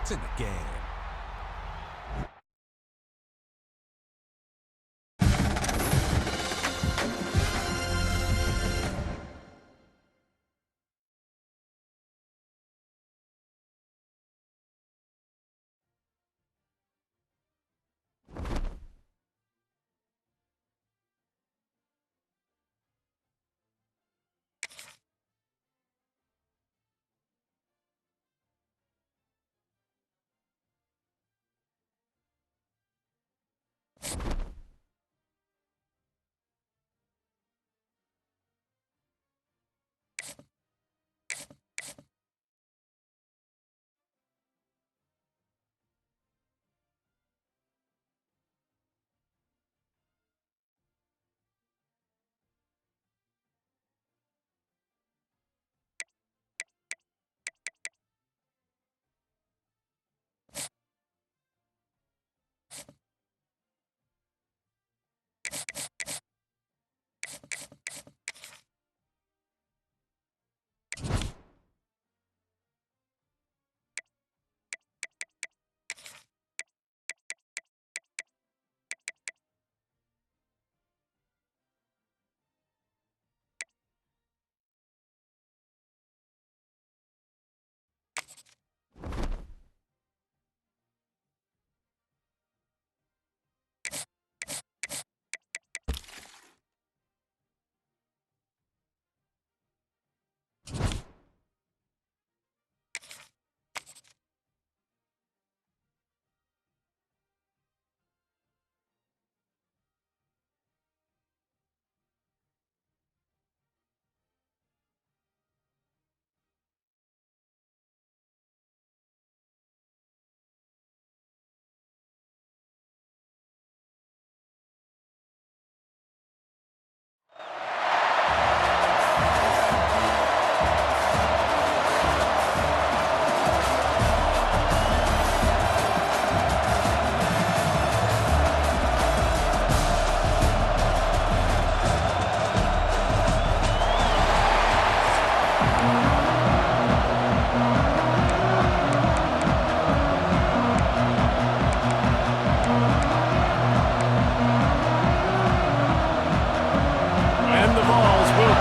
points in the game.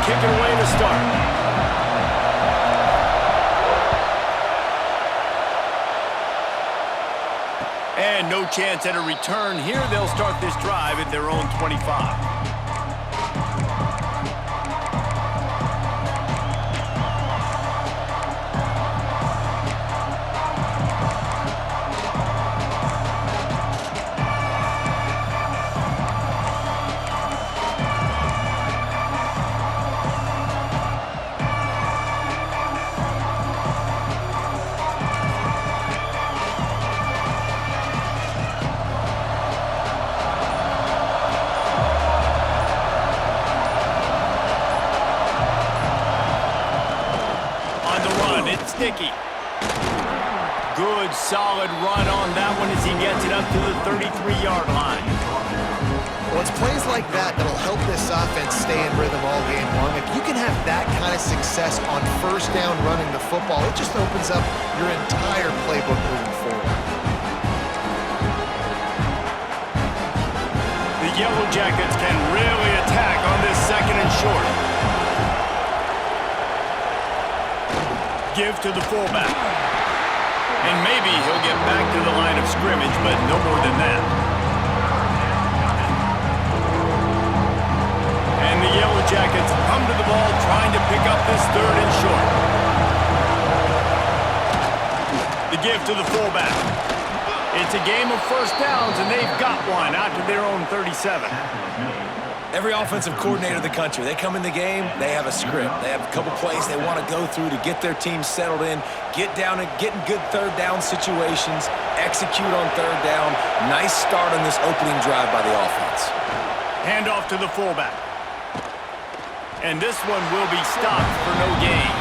Kicking away to start. And no chance at a return here. They'll start this drive at their own 25. Sticky. Good, solid run on that one as he gets it up to the 33-yard line. Well, it's plays like that that'll help this offense stay in rhythm all game long. If you can have that kind of success on first down running the football, it just opens up your entire playbook moving forward. The Yellow Jackets can really attack on this second and short. Give to the fullback. And maybe he'll get back to the line of scrimmage, but no more than that. And the Yellow Jackets come to the ball trying to pick up this third and short. The give to the fullback. It's a game of first downs, and they've got one out to their own 37. Every offensive coordinator in the country, they come in the game, they have a script. They have a couple plays they want to go through to get their team settled in, get down and get in good third down situations, execute on third down. Nice start on this opening drive by the offense. Hand off to the fullback. And this one will be stopped for no gain.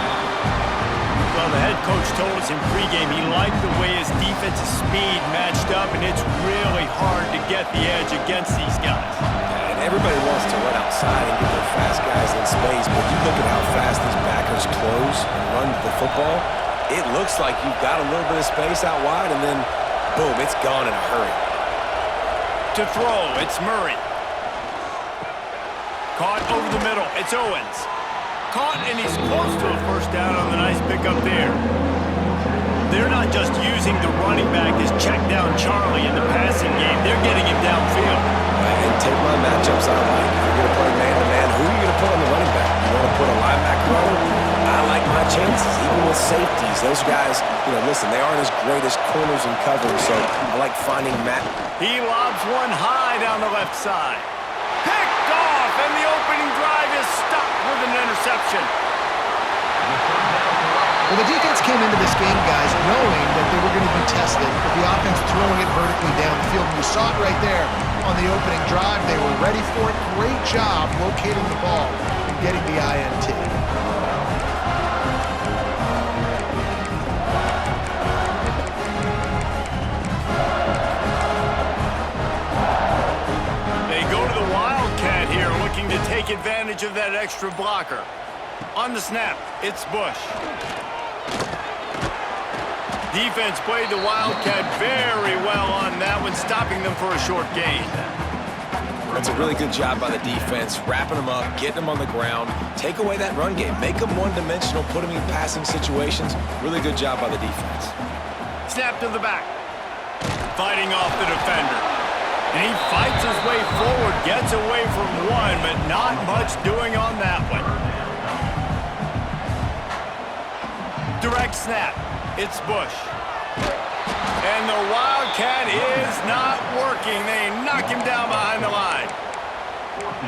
Well, the head coach told us in pregame he liked the way his defensive speed matched up, and it's really hard to get the edge against these guys. Everybody wants to run outside and get their fast guys in space, but you look at how fast these backers close and run the football, It looks like you've got a little bit of space out wide, and then, boom, it's gone in a hurry. To throw, it's Murray. Caught over the middle, it's Owens. Caught, and he's close to a first down on the nice pickup there. They're not just using the running back as check down Charlie in the passing game. They're getting him downfield. And take my matchups I like. If you're going to play man-to-man, who are you going to put on the running back? You want to put a linebacker on him? I like my chances, even with safeties. Those guys, listen, they aren't as great as corners and covers, so I like finding Matt. He lobs one high down the left side. Picked off, and the opening drive is stopped with an interception. Well, the defense came into this game, guys, knowing that they were going to be tested with the offense throwing it vertically downfield. You saw it right there on the opening drive. They were ready for it. Great job locating the ball and getting the INT. They go to the Wildcat here, looking to take advantage of that extra blocker. On the snap, it's Bush. Defense played the Wildcat very well on that one, stopping them for a short gain. That's a really good job by the defense, wrapping them up, getting them on the ground, take away that run game, make them one-dimensional, put them in passing situations. Really good job by the defense. Snap to the back. Fighting off the defender. And he fights his way forward, gets away from one, but not much doing on that one. Direct snap. It's Bush. And the Wildcat is not working. They knock him down behind the line.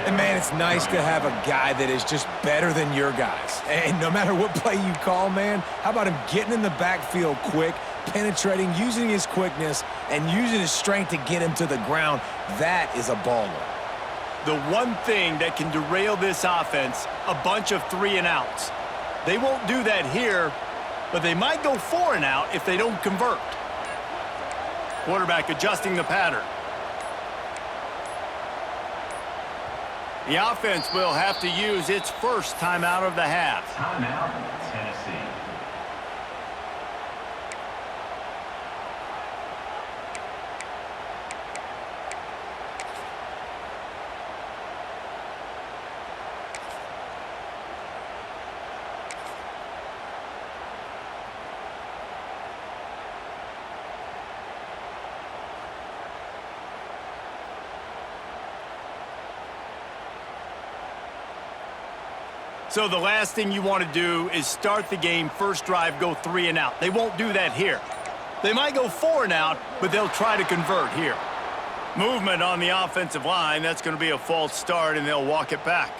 And, man, it's nice to have a guy that is just better than your guys. And no matter what play you call, man, how about him getting in the backfield quick, penetrating, using his quickness, and using his strength to get him to the ground? That is a baller. The one thing that can derail this offense, a bunch of 3-and-outs. They won't do that here, but they might go 4-and-out if they don't convert. Quarterback adjusting the pattern. The offense will have to use its first timeout of the half. Timeout, Tennessee. So the last thing you want to do is start the game, first drive, go 3-and-out. They won't do that here. They might go 4-and-out, but they'll try to convert here. Movement on the offensive line. That's going to be a false start, and they'll walk it back.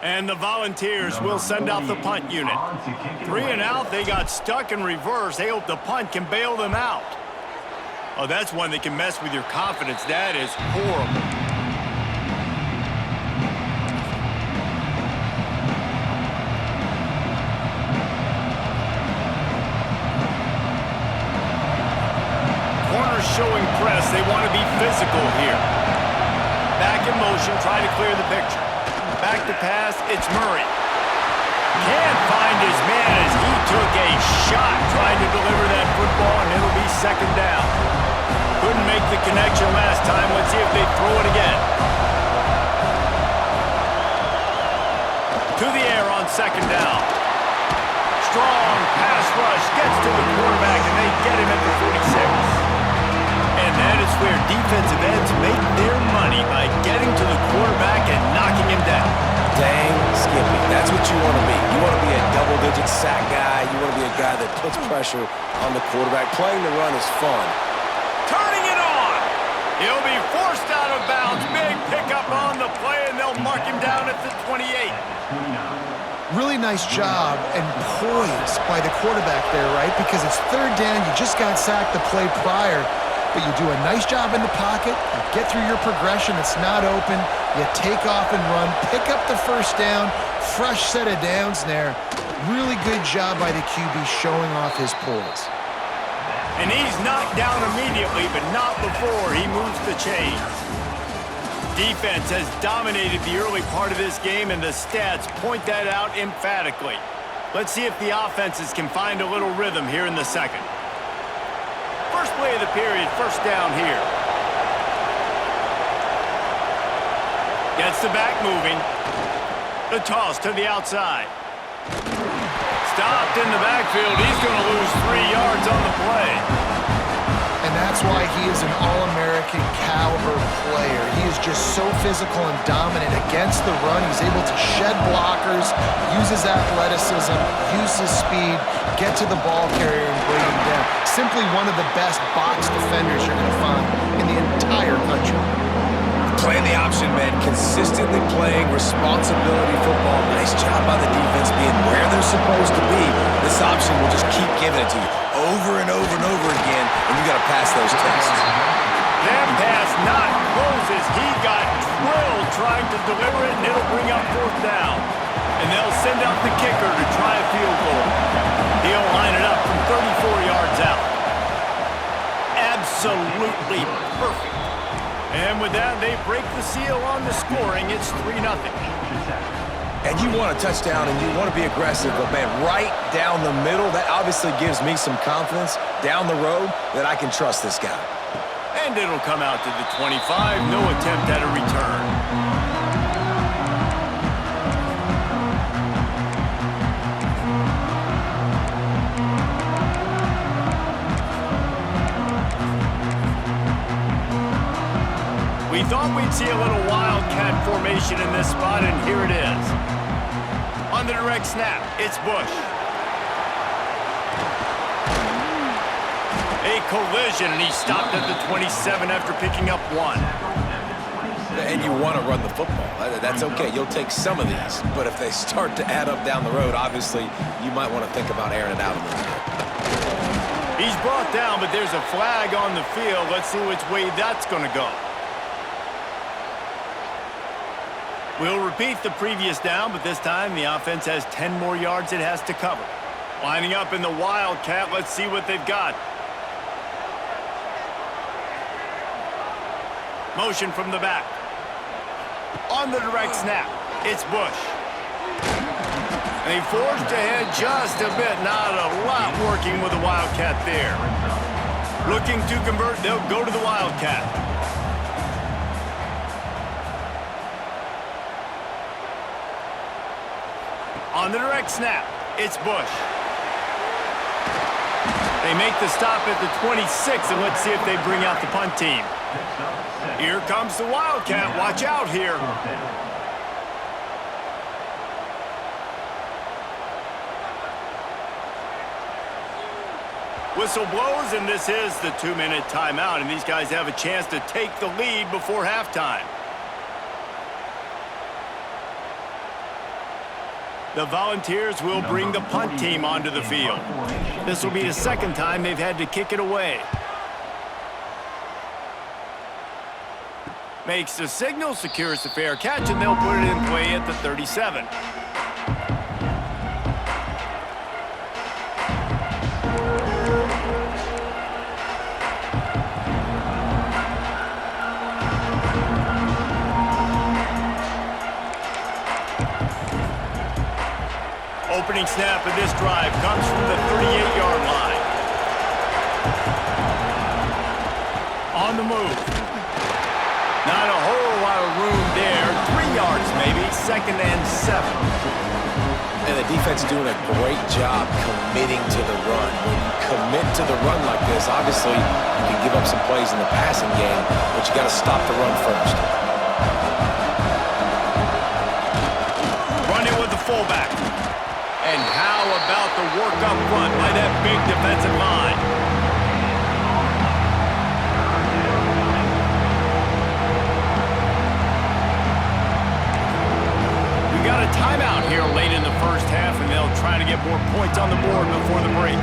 And the Volunteers will send out the punt unit. 3-and-out, they got stuck in reverse. They hope the punt can bail them out. Oh, that's one that can mess with your confidence. That is horrible. Corners showing press. They want to be physical here. Back in motion, try to clear the picture. Back to pass, it's Murray. Can't find his man as he took a shot trying to deliver that football, and it'll be second down. Couldn't make the connection last time. Let's see if they throw it again. To the air on second down. Strong pass rush gets to the quarterback, and they get him at the 46. And that is where defensive ends make their money, by getting to the quarterback and knocking him down. Dang, Skippy, that's what you want to be. You want to be a double-digit sack guy. You want to be a guy that puts pressure on the quarterback. Playing the run is fun. Turning it on. He'll be forced out of bounds. Big pickup on the play, and they'll mark him down at the 28. Really nice job and poise by the quarterback there, right? Because it's third down. You just got sacked the play prior, but you do a nice job in the pocket. You get through your progression. It's not open. You take off and run. Pick up the first down. Fresh set of downs there. Really good job by the QB showing off his poise. And he's knocked down immediately, but not before he moves the chains. defense has dominated the early part of this game, and the stats point that out emphatically. Let's see if the offenses can find a little rhythm here in the second. First play of the period, first down here. Gets the back moving. The toss to the outside. Stopped in the backfield. He's going to lose 3 yards on the play. And that's why he is an All-American caliber player. He is just so physical and dominant against the run. He's able to shed blockers, use his athleticism, use his speed, get to the ball carrier and bring him down. Simply one of the best box defenders you're going to find in the entire country. Playing the option, man, consistently playing responsibility football. Nice job by the defense being where they're supposed to be. This option will just keep giving it to you over and over and over again, and you got to pass those tests. That pass not closes. He got drilled trying to deliver it, and it'll bring up fourth down. And they'll send out the kicker to try a field goal. He'll line it up from 34 yards out. Absolutely perfect. And with that, they break the seal on the scoring. It's 3-0. And you want a touchdown and you want to be aggressive, but man, right down the middle, that obviously gives me some confidence down the road that I can trust this guy. And it'll come out to the 25. No attempt at a return. We thought we'd see a little wildcat formation in this spot, and here it is. On the direct snap, it's Bush. A collision, and he stopped at the 27 after picking up 1. And you want to run the football. That's okay. You'll take some of these. But if they start to add up down the road, obviously, you might want to think about airing it out a little bit. He's brought down, but there's a flag on the field. Let's see which way that's going to go. We'll repeat the previous down, but this time the offense has 10 more yards it has to cover. Lining up in the Wildcat, let's see what they've got. Motion from the back. On the direct snap, it's Bush. They forced ahead just a bit, not a lot working with the Wildcat there. Looking to convert, they'll go to the Wildcat. On the direct snap, it's Bush. They make the stop at the 26, and let's see if they bring out the punt team. Here comes the Wildcat. Watch out here. Whistle blows, and this is the 2-minute timeout, and these guys have a chance to take the lead before halftime. The Volunteers will bring the punt team onto the field. This will be the second time they've had to kick it away. Makes the signal, secures the fair catch, and they'll put it in play at the 37. Opening snap of this drive comes from the 38-yard line. On the move. Not a whole lot of room there. 3 yards maybe, 2nd and 7. And the defense doing a great job committing to the run. When you commit to the run like this, obviously you can give up some plays in the passing game, but you got to stop the run first. Running with the fullback. And how about the work up front by that big defensive line? We got a timeout here late in the first half, and they'll try to get more points on the board before the break.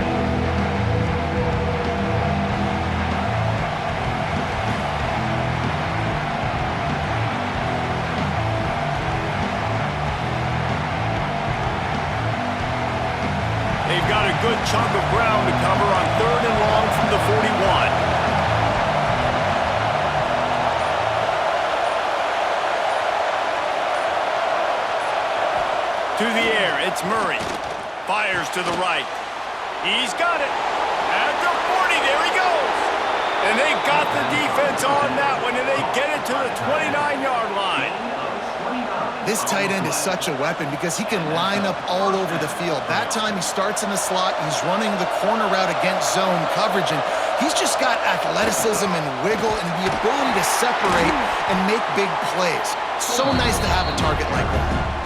They've got a good chunk of ground to cover on 3rd and long from the 41. To the air, it's Murray. Fires to the right. He's got it. At the 40, there he goes. And they got the defense on that one, and they get it to the 29-yard line. This tight end is such a weapon because he can line up all over the field. That time he starts in the slot, he's running the corner route against zone coverage, and he's just got athleticism and wiggle and the ability to separate and make big plays. So nice to have a target like that.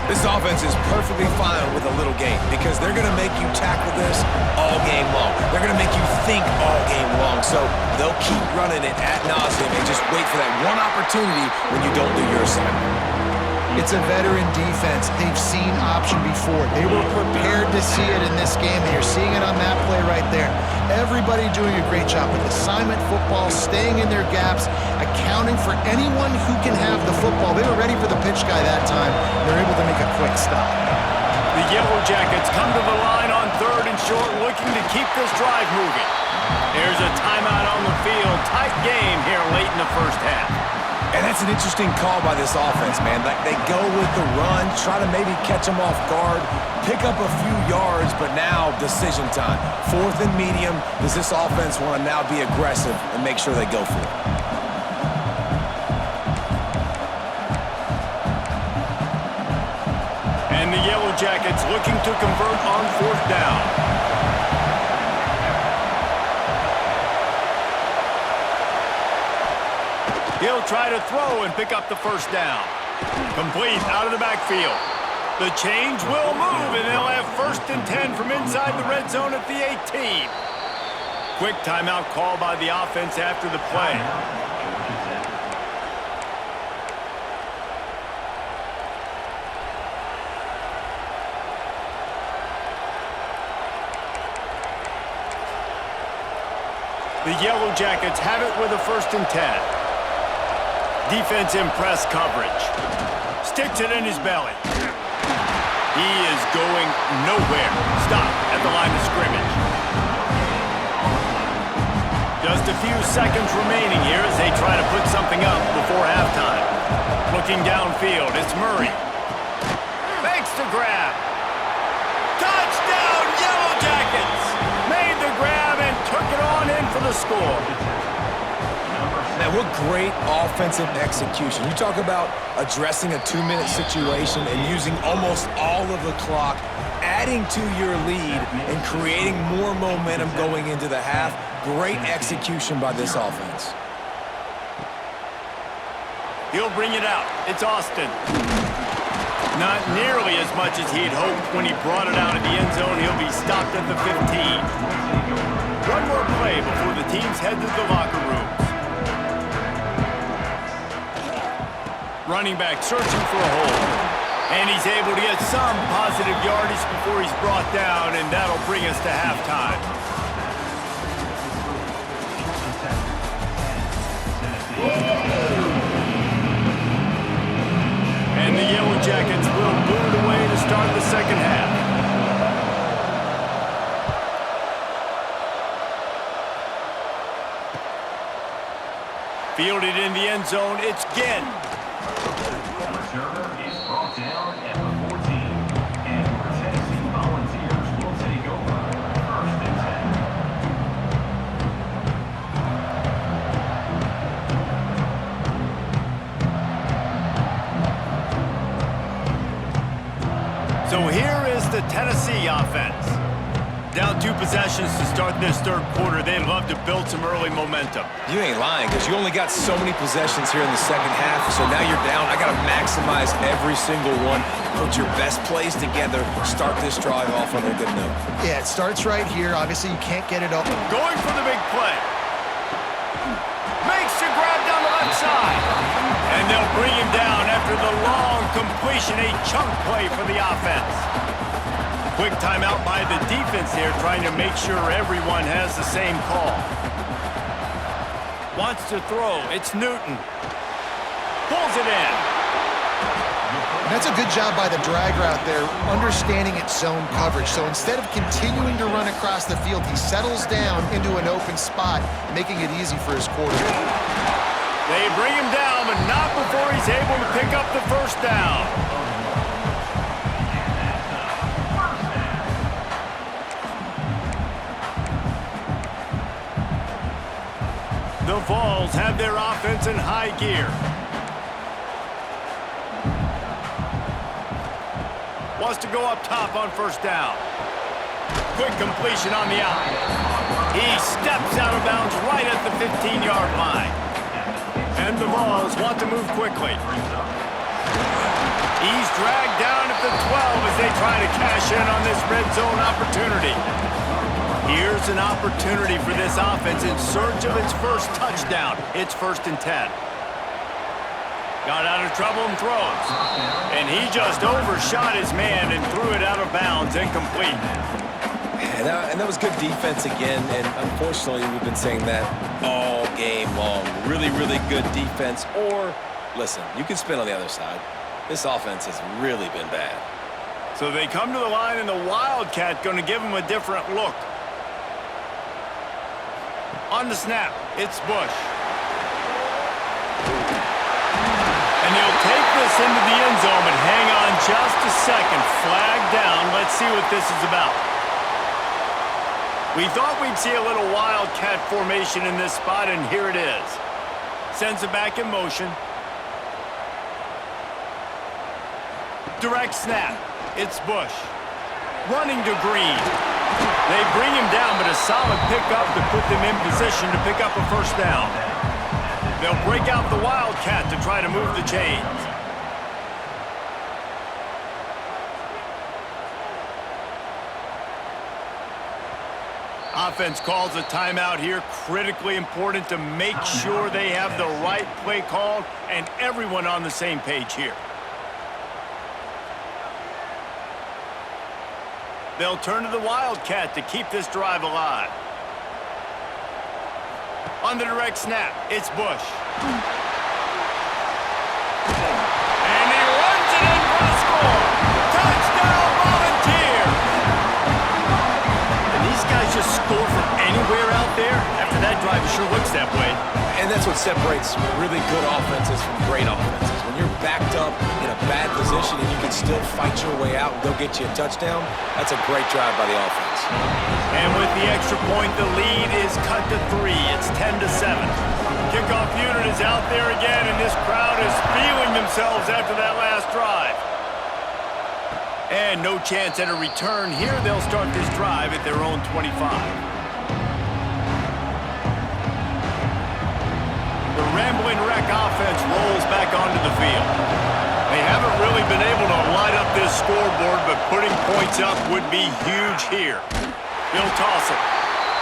This offense is perfectly fine with a little game because they're going to make you tackle this all game long. They're going to make you think all game long, so they'll keep running it ad nauseum and just wait for that one opportunity when you don't do your assignment. It's a veteran defense. They've seen option before. They were prepared to see it in this game, and you're seeing it on that play right there. Everybody doing a great job with assignment football, staying in their gaps, accounting for anyone who can have the football. They were ready for the pitch guy that time. They're able to make a quick stop. The Yellow Jackets come to the line on 3rd and short, looking to keep this drive moving. There's a timeout on the field. Tight game here late in the first half. And that's an interesting call by this offense, man. Like, they go with the run, try to maybe catch them off guard, pick up a few yards, but now decision time. 4th and medium. Does this offense want to now be aggressive and make sure they go for it? And the Yellow Jackets looking to convert on 4th down. He'll try to throw and pick up the first down. Complete out of the backfield. The change will move, and they'll have 1st and 10 from inside the red zone at the 18. Quick timeout call by the offense after the play. The Yellow Jackets have it with a 1st and 10. Defense in press coverage. Sticks it in his belly. He is going nowhere. Stop at the line of scrimmage. Just a few seconds remaining here as they try to put something up before halftime. Looking downfield, it's Murray. Makes the grab. Touchdown, Yellow Jackets! Made the grab and took it on in for the score. Man, what great offensive execution. You talk about addressing a 2-minute situation and using almost all of the clock, adding to your lead and creating more momentum going into the half. Great execution by this offense. He'll bring it out. It's Austin. Not nearly as much as he'd hoped when he brought it out of the end zone. He'll be stopped at the 15. One more play before the teams head to the locker rooms. Running back searching for a hole. And he's able to get some positive yardage before he's brought down, and that'll bring us to halftime. And the Yellow Jackets will boot it away to start the second half. Fielded in the end zone, it's Ginn. Returner is brought down at the 14, and the Tennessee Volunteers will take over 1st and 10. So here is the Tennessee offense. Down 2 possessions to start this 3rd quarter. They'd love to build some early momentum. You ain't lying, because you only got so many possessions here in the second half, so now you're down. I got to maximize every single one. Put your best plays together. Start this drive off on a good note. Yeah, it starts right here. Obviously, you can't get it up. Going for the big play. Makes the grab down the left side. And they'll bring him down after the long completion. A chunk play for the offense. Quick timeout by the defense here, trying to make sure everyone has the same call. Wants to throw. It's Newton. Pulls it in. That's a good job by the drag route there, understanding its zone coverage. So instead of continuing to run across the field, he settles down into an open spot, making it easy for his quarterback. They bring him down, but not before he's able to pick up the 1st down. Vols have their offense in high gear. Wants to go up top on first down. Quick completion on the out. He steps out of bounds right at the 15-yard line. And the Vols want to move quickly. He's dragged down at the 12 as they try to cash in on this red zone opportunity. Here's an opportunity for this offense in search of its first touchdown. It's 1st and 10. Got out of trouble and throws. And he just overshot his man and threw it out of bounds, incomplete. And that was good defense again, and unfortunately we've been saying that all game long. Really, really good defense. Or, listen, you can spin on the other side. This offense has really been bad. So they come to the line, and the Wildcat going to give him a different look. On the snap, it's Bush. And he'll take this into the end zone, but hang on just a second. Flag down. Let's see what this is about. We thought we'd see a little Wildcat formation in this spot, and here it is. Sends it back in motion. Direct snap. It's Bush. Running to Green. They bring him down, but a solid pickup to put them in position to pick up a first down. They'll break out the Wildcat to try to move the chains. Offense calls a timeout here. Critically important to make sure they have the right play called and everyone on the same page here. They'll turn to the Wildcat to keep this drive alive. On the direct snap, it's Bush. And he runs it in for a score. Touchdown, Volunteers! And these guys just score from anywhere out there. After that drive, it sure looks that way. And that's what separates really good offenses from great offenses. When you're backed up in a bad position and you can still fight your way out and go get you a touchdown, that's a great drive by the offense. And with the extra point, the lead is cut to 3. It's 10-7. Kickoff unit is out there again, and this crowd is feeling themselves after that last drive. And no chance at a return here. They'll start this drive at their own 25. The Rambling Wreck offense rolls back onto the field. They haven't really been able to light up this scoreboard, but putting points up would be huge here. They'll toss it.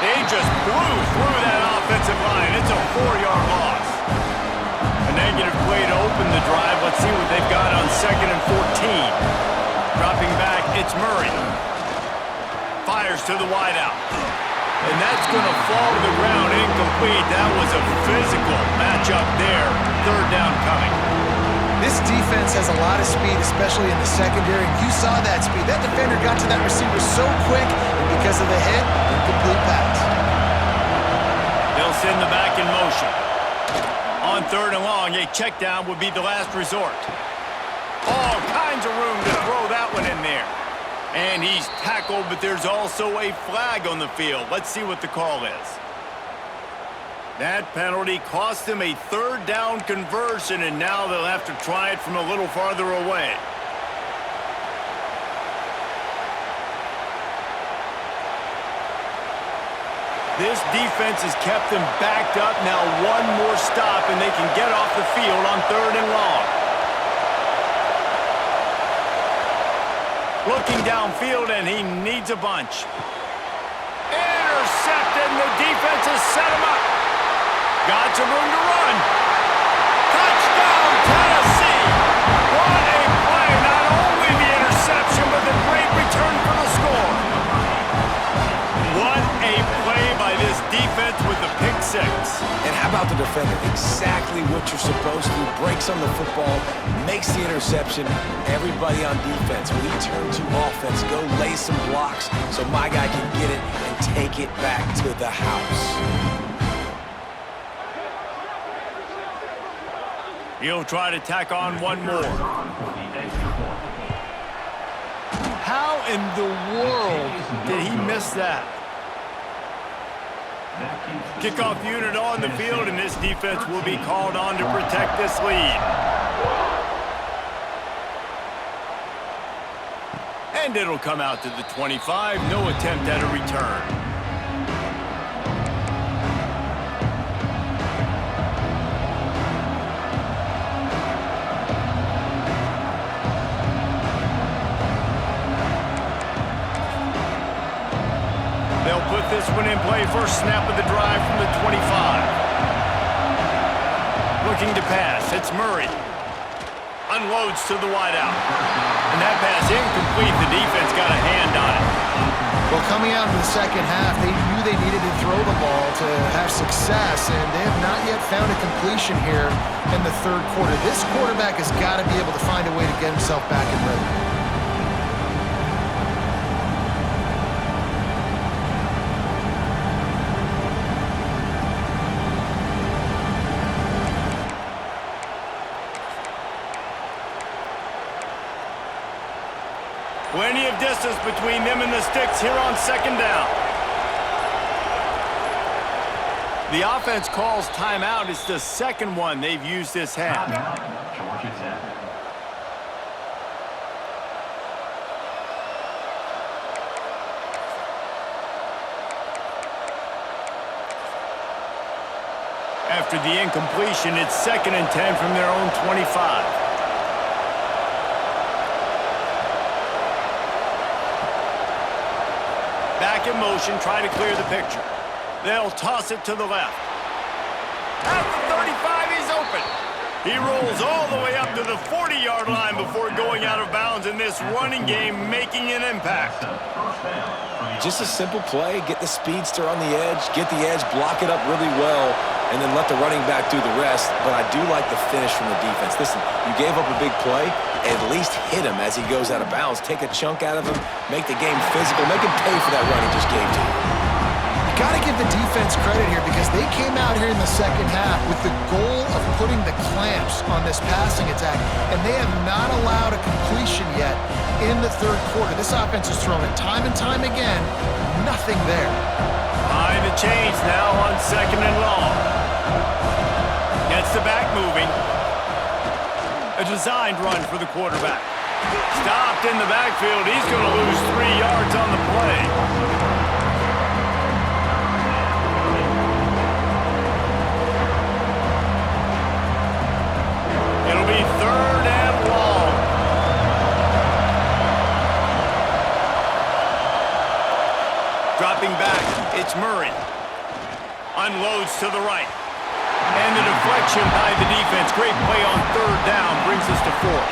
They just blew through that offensive line. It's a 4-yard loss. A negative play to open the drive. Let's see what they've got on 2nd and 14. Dropping back, it's Murray. Fires to the wideout. And that's going to fall to the ground incomplete. That was a physical matchup there. 3rd down coming. This defense has a lot of speed, especially in the secondary. You saw that speed. That defender got to that receiver so quick, and because of the hit, incomplete pass. They'll send the back in motion. On 3rd and long, a check down would be the last resort. All kinds of room to throw that one in there. And he's tackled, but there's also a flag on the field. Let's see what the call is. That penalty cost them a 3rd down conversion, and now they'll have to try it from a little farther away. This defense has kept them backed up. Now one more stop, and they can get off the field on 3rd and long. Looking downfield, and he needs a bunch. Intercepted, and the defense has set him up. Got some room to run. Touchdown, Tennessee! What a play! Not only the interception, but the great return for the score. What a play by this defense with the pick 6. And how about the defender? Exactly what you're supposed to. Breaks on the football, makes the interception. Everybody on defense, when he turns to offense, go lay some blocks so my guy can get it and take it back to the house. He'll try to tack on one more. How in the world did he miss that? Kickoff unit on the field, and this defense will be called on to protect this lead. And it'll come out to the 25. No attempt at a return. They'll put this one in play. First snap of the drive from the 25. Looking to pass. It's Murray. Unloads to the wideout. And that pass incomplete. The defense got a hand on it. Well, coming out in the second half, they knew they needed to throw the ball to have success, and they have not yet found a completion here in the third quarter. This quarterback has got to be able to find a way to get himself back in rhythm. Plenty of distance between them and the sticks here on second down. The offense calls timeout. It's the second one they've used this half. Georgia Tech. After the incompletion, it's 2nd and 10 from their own 25. Back in motion, try to clear the picture. They'll toss it to the left. At the 35, he's open. He rolls all the way up to the 40-yard line before going out of bounds in this running game, making an impact. Just a simple play, get the speedster on the edge, block it up really well, and then let the running back do the rest. But I do like the finish from the defense. Listen, you gave up a big play, at least hit him as he goes out of bounds. Take a chunk out of him, make the game physical, make him pay for that run he just gave to you. You got to give the defense credit here because they came out here in the second half with the goal of putting the clamps on this passing attack, and they have not allowed a completion yet in the third quarter. This offense has thrown it time and time again. Nothing there. Behind the chains now on 2nd and long. Gets the back moving. A designed run for the quarterback. Stopped in the backfield. He's going to lose 3 yards on the play. It'll be 3rd and long. Dropping back, it's Murray. Unloads to the right. And the deflection by the defense. Great play on 3rd down brings us to 4th.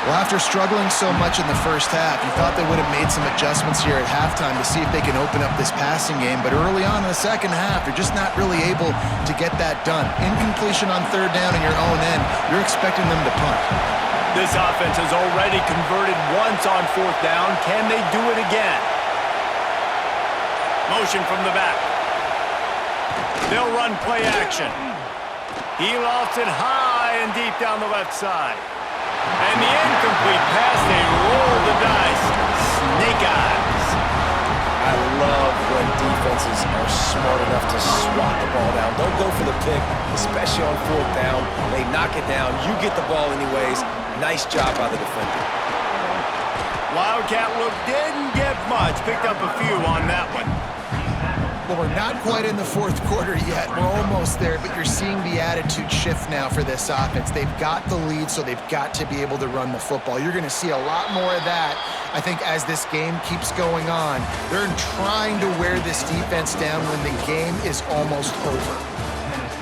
Well, after struggling so much in the first half, you thought they would have made some adjustments here at halftime to see if they can open up this passing game. But early on in the second half, they're just not really able to get that done. Incompletion on 3rd down in your own end, you're expecting them to punt. This offense has already converted once on 4th down. Can they do it again? Motion from the back. They'll run play action. He lofts it high and deep down the left side. And the incomplete pass, they roll the dice. Snake eyes. I love when defenses are smart enough to swat the ball down. Don't go for the pick, especially on 4th down. They knock it down. You get the ball anyways. Nice job by the defender. Wildcat look didn't get much. Picked up a few on that one. Well, we're not quite in the fourth quarter yet. We're almost there, but you're seeing the attitude shift now for this offense. They've got the lead, so they've got to be able to run the football. You're going to see a lot more of that, I think, as this game keeps going on. They're trying to wear this defense down when the game is almost over.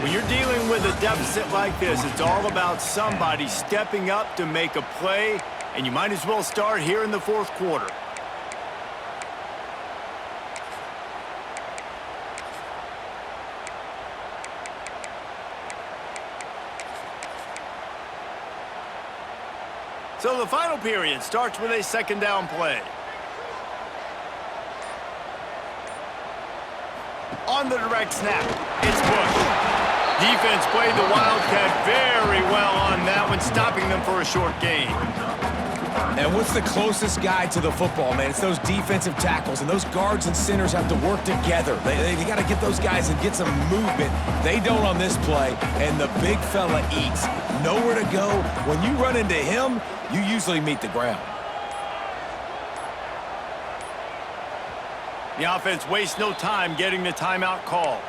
When you're dealing with a deficit like this, it's all about somebody stepping up to make a play, and you might as well start here in the fourth quarter. So the final period starts with a 2nd down play. On the direct snap, it's Bush. Defense played the Wildcat very well on that one, stopping them for a short gain. And what's the closest guy to the football, man? It's those defensive tackles, and those guards and centers have to work together. They got to get those guys and get some movement. They don't on this play, and the big fella eats. Nowhere to go. When you run into him, you usually meet the ground. The offense wastes no time getting the timeout called.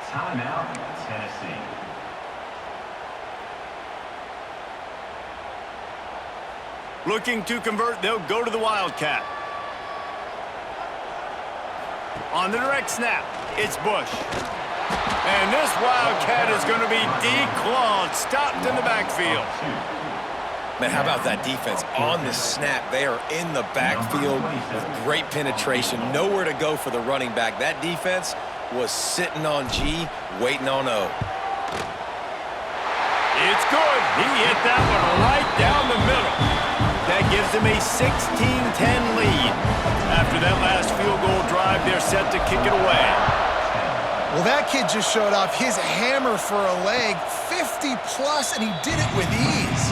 Timeout, Tennessee. Looking to convert, they'll go to the Wildcat. On the direct snap, it's Bush. And this Wildcat is going to be declawed, stopped in the backfield. Man, how about that defense? On the snap, they are in the backfield with great penetration. Nowhere to go for the running back. That defense was sitting on G, waiting on O. It's good. He hit that one right down the middle. That gives them a 16-10 lead. After that last field goal drive, they're set to kick it away. Well, that kid just showed off his hammer for a leg, 50-plus, and he did it with ease.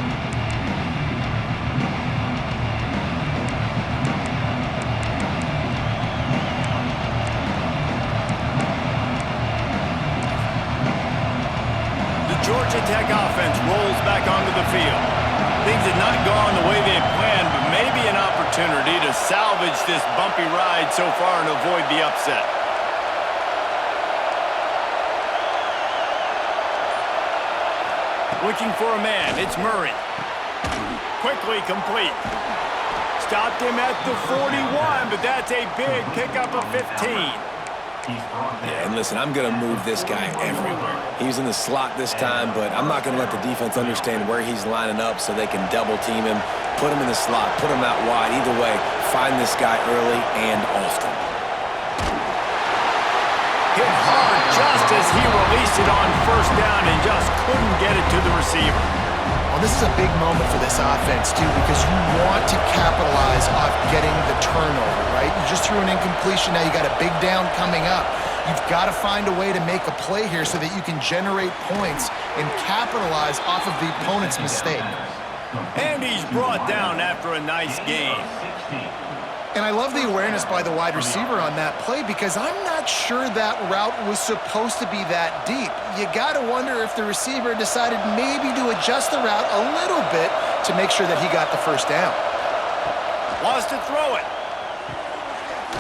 The Georgia Tech offense rolls back onto the field. Things had not gone the way they had planned, but maybe an opportunity to salvage this bumpy ride so far and avoid the upset. Looking for a man, it's Murray. Quickly complete. Stopped him at the 41, but that's a big pickup of 15. Yeah, and listen, I'm going to move this guy everywhere. He's in the slot this time, but I'm not going to let the defense understand where he's lining up so they can double team him, put him in the slot, put him out wide. Either way, find this guy early and often. Hit hard just as he released it on first down and just couldn't get it to the receiver. Well, this is a big moment for this offense, too, because you want to capitalize off getting the turnover, right? You just threw an incompletion. Now you got a big down coming up. You've got to find a way to make a play here so that you can generate points and capitalize off of the opponent's mistake. And he's brought down after a nice gain. And I love the awareness by the wide receiver on that play because I'm not sure that route was supposed to be that deep. You got to wonder if the receiver decided maybe to adjust the route a little bit to make sure that he got the first down. Wants to throw it.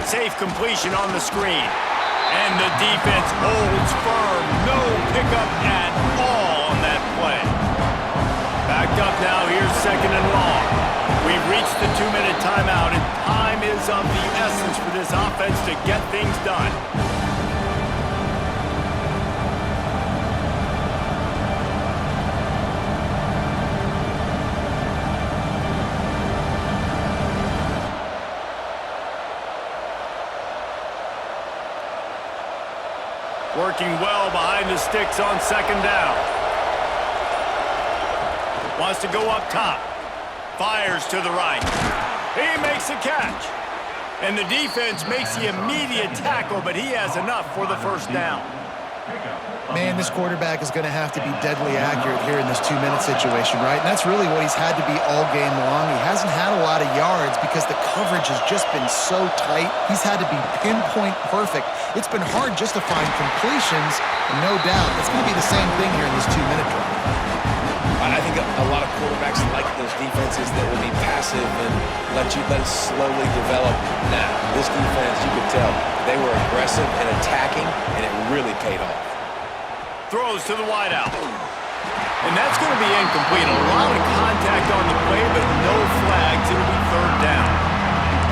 Safe completion on the screen. And the defense holds firm. No pickup at all on that play. Backed up now. Here's second and long. We've reached the 2-minute timeout, and time is of the essence for this offense to get things done. Working well behind the sticks on second down. Wants to go up top. Fires to the right. He makes the catch. And the defense makes the immediate tackle, but he has enough for the first down. Man, this quarterback is going to have to be deadly accurate here in this 2-minute situation, right? And that's really what he's had to be all game long. He hasn't had a lot of yards because the coverage has just been so tight. He's had to be pinpoint perfect. It's been hard just to find completions, and no doubt it's going to be the same thing here in this 2-minute drive. I think a lot of quarterbacks like those defenses that will be passive and let it slowly develop. Now, this defense, you could tell, they were aggressive and attacking, and it really paid off. Throws to the wideout. And that's going to be incomplete. A lot of contact on the play, but no flags. It'll be third down.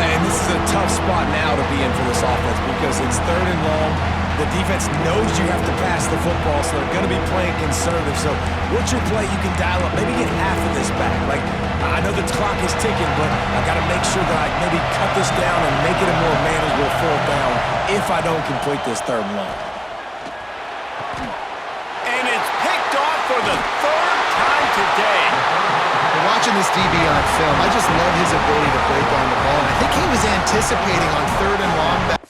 And this is a tough spot now to be in for this offense because it's third and long. The defense knows you have to pass the football, so they're going to be playing conservative. So what's your play you can dial up? Maybe get half of this back. Like, I know the clock is ticking, but I got to make sure that I maybe cut this down and make it a more manageable fourth down if I don't complete this third and long. And it's picked off for the third time today. Watching this DB on film, I just love his ability to break on the ball. And I think he was anticipating on third and long back.